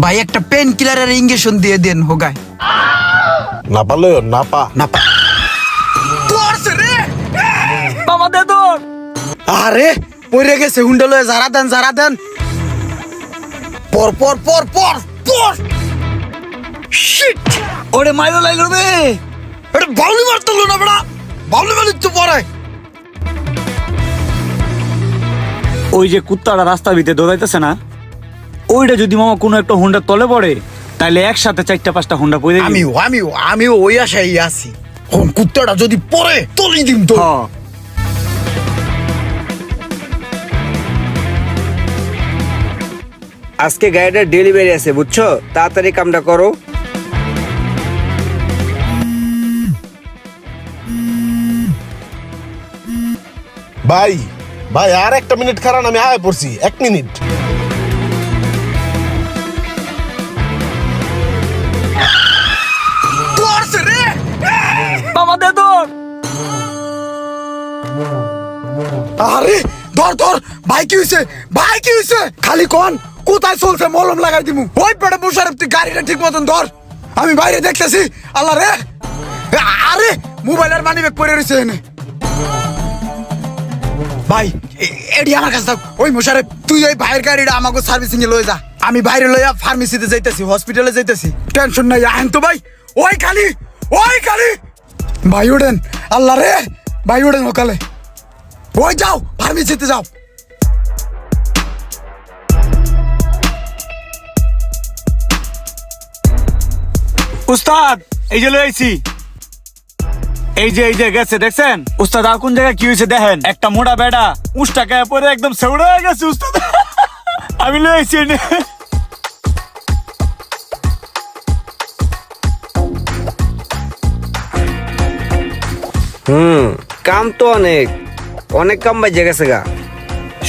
ভাই একটা pen কিলারের injection দিয়ে দেন হোগায়। না পারলে না পা না পা মামা দে তোর। আরে পড়ে গেছে হুন্ডা লয়ে যারা দেন পর পর পর পর পর শিট ওরে মাইরো লাগলো রে। এটা বাউলি মারতে না বড়া বাউলি মারলি তো পরে ওই যে কুত্তাটা রাস্তার ভিতরে দৌড়াইতেছে না, ওইটা যদি মামা কোনো একটা হুন্ডার তলে পড়ে তাইলে একসাথে 4-5টা হুন্ডা পড়ে যাবে। আমিও ওই আশাই আছি। কোন কুত্তাটা যদি পরে তলি দিম তো। হ্যাঁ। আজকে গাড়িটার ডেলিভারি আছে বুঝছো, তাড়াতাড়ি কামটা করো। ভাই ভাই আর একটা মিনিট খারান, আমি আয় পড়ছি 1 মিনিট। মামা দে তোর। আরে ধর ভাই কি হইছে খালি কোন কোথায় চলছে মলম লাগাই দিমু। ওই পেটে মুশারফ তুই গাড়িটা ঠিক মতন ধর, আমি বাইরে দেখতেছি। আল্লাহ রে, আরে মোবাইলের মানি ব্যাগ পড়ে রয়েছে এনে। ভাই এডি আমার কাছে থাক। ওই মুশারফ তুই ওই ভাইয়ের গাড়িটা আমাকে সার্ভিসিং এ লয়ে যা, আমি বাইরে লইয়া ফার্মেসিতে যাইতেছি, হসপিটালে যাইতেছি। টেনশন নাই আহেন তো ভাই। ওই খালি ভাই ওঠেন। আল্লাহ রে ভাই ওঠেন সকালে। ওই যাও ফার্মেসিতে যাও। উস্তাদ এই যে লইছি, এই যে গেছে দেখছেন উস্তাদ। আর কোন জায়গায় কি হয়েছে দেখেন, একটা মোটা বেড়া উষ্টাকে পরে একদম সেউড়ে হয়ে গেছে উস্তাদ। আমি লইছি কাম তো অনেক কাম বাজে গেছে গা,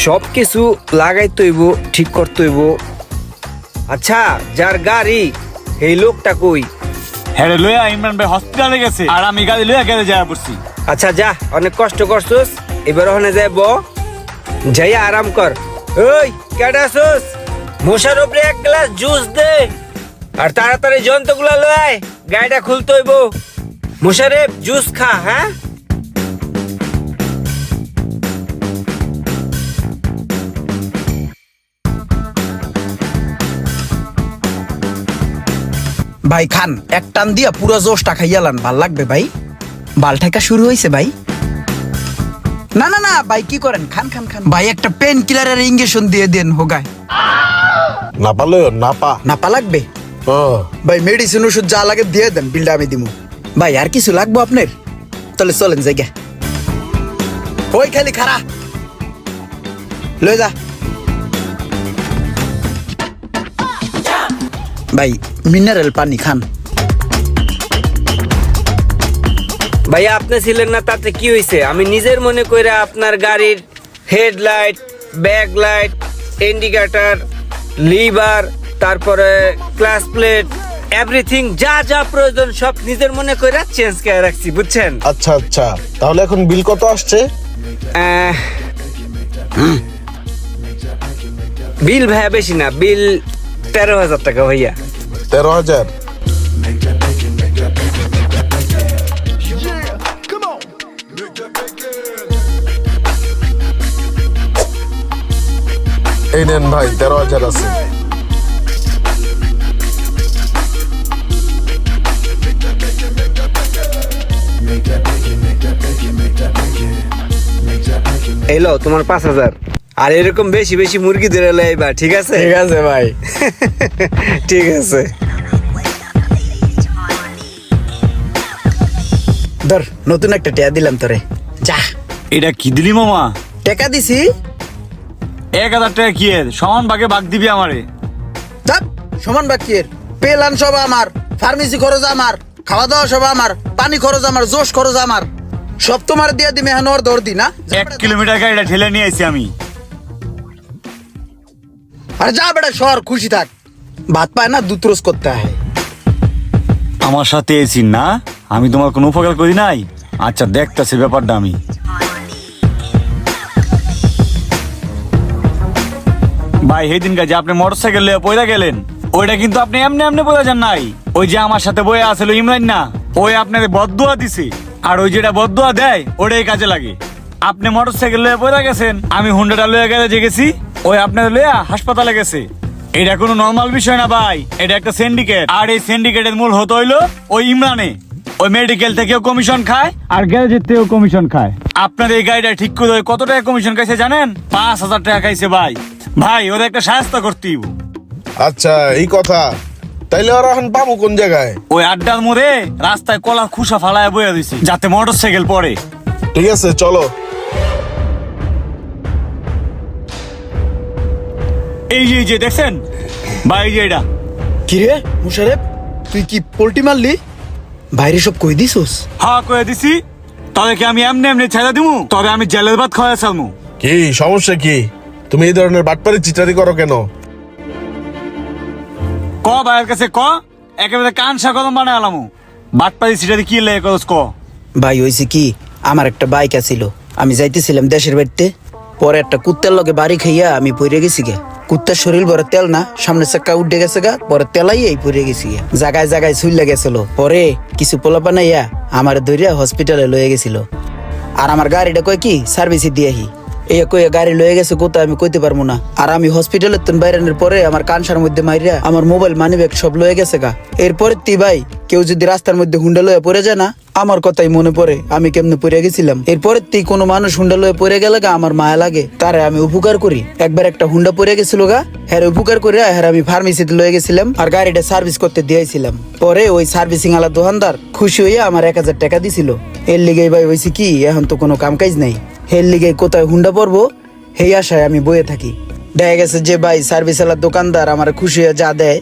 সব কিছু লাগাইতে হইব, ঠিক করতে হইব। আচ্ছা যার গাড়ি এই লোকটা কই? হ্যাঁ লইয়া ইমরান ভাই হসপিটালে গেছে আর আমি গাড়ি লইয়া গেলে যাওয়া পড়ছি। আচ্ছা যা, অনেক কষ্ট করছস, এবার ওখানে যাইব, যাই আরাম কর। ওই কেডা আসছস? মশার উপরে 1 গ্লাস জুস দে আর তাড়াতাড়ি যন্ত্রগুলা লয়, গাড়িটা খুলতে হইব। মোশারেফ জুস খা। হ্যাঁ ভাই খান, এক টান দিয়া পুরো জোশটা খাইয়ালান, ভাল লাগবে ভাই। বাল ঠেকা শুরু হয়েছে ভাই। না ভাই কি করেন, খান ভাই একটা পেন কিলারের ইঞ্জেকশন দিয়ে দেন হোগায়। না পারলে না পা না পা লাগবে ও ভাই, মেডিসিন ওষুধ যা লাগে দিয়ে দেন, বিলটা আমি দিমু। ভাই আর কিছু লাগবো আপনার? তাহলে চলেন জায়গা। ওই খালি খারা লয়ে যা ভাই, মিনারেল পানি খান। ভাইয়া আপনি ছিলেন না তাতে কি হয়েছে? আমি নিজের মনে কইরা আপনার গাড়ির হেডলাইট, ব্যাকলাইট, ইন্ডিকেটর, লিভার, তারপরে ক্লাস প্লেট, এভরিথিং যা যা প্রয়োজন সব নিজের মনে কইরা চেঞ্জ করে রাখছি বুঝছেন। আচ্ছা তাহলে এখন বিল কত আসছে? বিল ভাইয়া বেশি না, বিল 13,000 টাকা ভাইয়া। 13,000? এই নেন ভাই, 13,000 আছে। এলো তোমার 5,000। আর এরকম বেশি বেশি মুরগি ধরে লাইবা, ঠিক আছে? ঠিক আছে ভাই। ঠিক আছে। ধর নতুন একটা টেয়া দিলাম তোরে, যা। এটা কি দিলি মামা? টাকা দিছি 1,000 টাকা কি এর সমান ভাগে ভাগ দিবি আমারে? থাক, সমান বাকির পেলান সব আমার, ফার্মেসি খরচ আমার, খাওয়া দাওয়া সব আমার, পানি খরচ আমার, জোশ খরচ আমার, সব তোমার দিয়ে দিমে। হ্যাঁ ওর দৌড় দি না, 1 কিলোমিটার গাড়িটা ঠেলে নিয়ে আইছি আমি। আরে যা বেটা শহর, খুশি থাক। ভাত পায় না দুধ রোজ করতে হয়। আমার সাথে এসি না, আমি তোমার কোনো উপকার করি নাই। আচ্ছা দেখতেছি ব্যাপারটা আমি। ভাই সেই দিন যে আপনি মোটরসাইকেল লয়ে পয়দা গেলেন, ওইটা কিন্তু আপনি এমনি এমনি বোঝাচ্ছেন নাই। ওই যে আমার সাথে বয়ে আসলে ইমরান না, ওই আপনাদের বদদুয়া দিছে, আর ওই যেটা বদদুয়া দেয় ওটাই কাজে লাগে। আপনি মোটরসাইকেল লয়ে পড়ে গেছেন, আমি হুন্ডাটা লয়ে গ্যারেজে গেছি, ওই আপনাদের লইয়া হাসপাতালে গেছে। এটা কোনো নর্মাল বিষয় না ভাই, এটা একটা সিন্ডিকেট। আর এই সিন্ডিকেটের মূল হতো হইলো ওই ইমরানে। ওই মেডিকেল থেকেও কমিশন খায় আর গ্যারেজের থেকেও কমিশন খায়। আপনার এই গাড়িটা ঠিক করে কত টাকা কমিশন খাইছে জানেন? 5,000 টাকা খাইছে ভাই। ভাই ওদের একটা সাহায্য করতেই। আচ্ছা এই কথা, তাইলে ওরা এখন পাবো কোন জায়গায়? ওই আড্ডার মোড়ে রাস্তায় কলা খুসা ফালায় বইয়া দিছি, যাতে মোটরসাইকেল পড়ে। ঠিক আছে চলো। এই যে দেখছেন ভাই, এই যে এটা। কি রে মুশারেফ, তুই কি পোল্টি মারলি? বাইরে সব কই দিছস? হ্যাঁ কয়ে দিছি। তবে কি আমি এমনি এমনি ছেড়ে দিমু? তবে আমি জেলের ভাত খাওয়া চালমু। কি সমস্যা কি? তুমি এই ধরনের বাটপারি চিটারি করো কেন? ক ভাইয়ের কাছে ক, একেবারে কানসা কদম বানায় আলামু। বাটপাড়ি সিটারি কি লেগে করস ক। ভাই হয়েছে কি, আমার একটা বাইক আছিল, আমি যাইতেছিলাম দেশের বাড়িতে, পরে একটা কুত্তার লগে বাড়ি খাইয়া আমি পড়ে গেছি গে। কুত্তার শরীর ভরে তেল না, সামনে চাক্কা উঠে গেছে গা, পরে তেলাই এই পড়ে গেছি গে। জায়গায় জায়গায় ছুইলা গেছিল। পরে কিছু পোলা বানাইয়া আমার ধরিয়া হসপিটালে লয়ে গেছিল। আর আমার গাড়িটা কয় কি সার্ভিসে দিয়েহি, এই কয়ে গাড়ি লয়ে গেছে কোথায় আমি কইতে পারবো না। আর আমি হসপিটালের তুন বাইরানোর পরে আমার কানসার মধ্যে মাইরা আমার মোবাইল মানি ব্যাগ সব লয়ে গেছে গা। এরপরে তুই ভাই কেউ যদি রাস্তার মধ্যে হুন্ডা লয়ে পড়ে যায় না, আমার কথাই মনে পড়ে আমি কেমনে পড়ে গেছিলাম। এরপরে তুই কোনো মানুষ হুন্ডা লয়ে পড়ে গেলে গা আমার মায়া লাগে, তারে আমি উপকার করি। একবার একটা হুন্ডা পড়ে গেছিল গা, হ্যাঁ উপকার করে হ্যাঁ আমি ফার্মেসিতে লয়ে গেছিলাম আর গাড়িটা সার্ভিস করতে দিয়েছিলাম। পরে ওই সার্ভিসিং আলা দোকানদার খুশি হইয়া আমার 1,000 টাকা দিছিল। এর লিগে ভাই হয়েছে কি, এখন তো কোনো কাম কাজ নাই, এর লিগে কোথায় হুন্ডা পড়বো এই আশায় আমি বয়ে থাকি। দেখা গেছে যে ভাই সার্ভিস আলার দোকানদার আমার খুশি হয়ে যা দেয়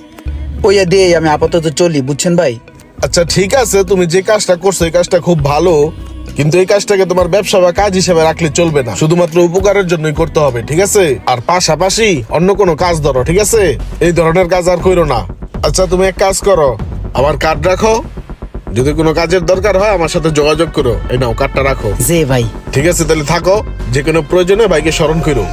ওইয়া দিয়ে আমি আপাতত চলি, বুঝছেন ভাই? আচ্ছা ঠিক আছে, তুমি যে কাজটা করছো এই কাজটা খুব ভালো, কিন্তু এই কাজটাকে তোমার ব্যবসা বা কাজ হিসেবে রাখলে চলবে না, শুধুমাত্র উপকারের জন্যই করতে হবে, ঠিক আছে? আর পাশাপাশি অন্য কোনো কাজ ধরো, ঠিক আছে? এই ধরনের কাজ আর করো না। আচ্ছা তুমি এক কাজ করো, আমার কার্ড রাখো, যদি কোনো কাজের দরকার হয় আমার সাথে যোগাযোগ করো। এই নাও কার্ডটা রাখো। যে ভাই ঠিক আছে তাহলে থাকো, যে কোনো প্রয়োজনে ভাইকে স্মরণ করো।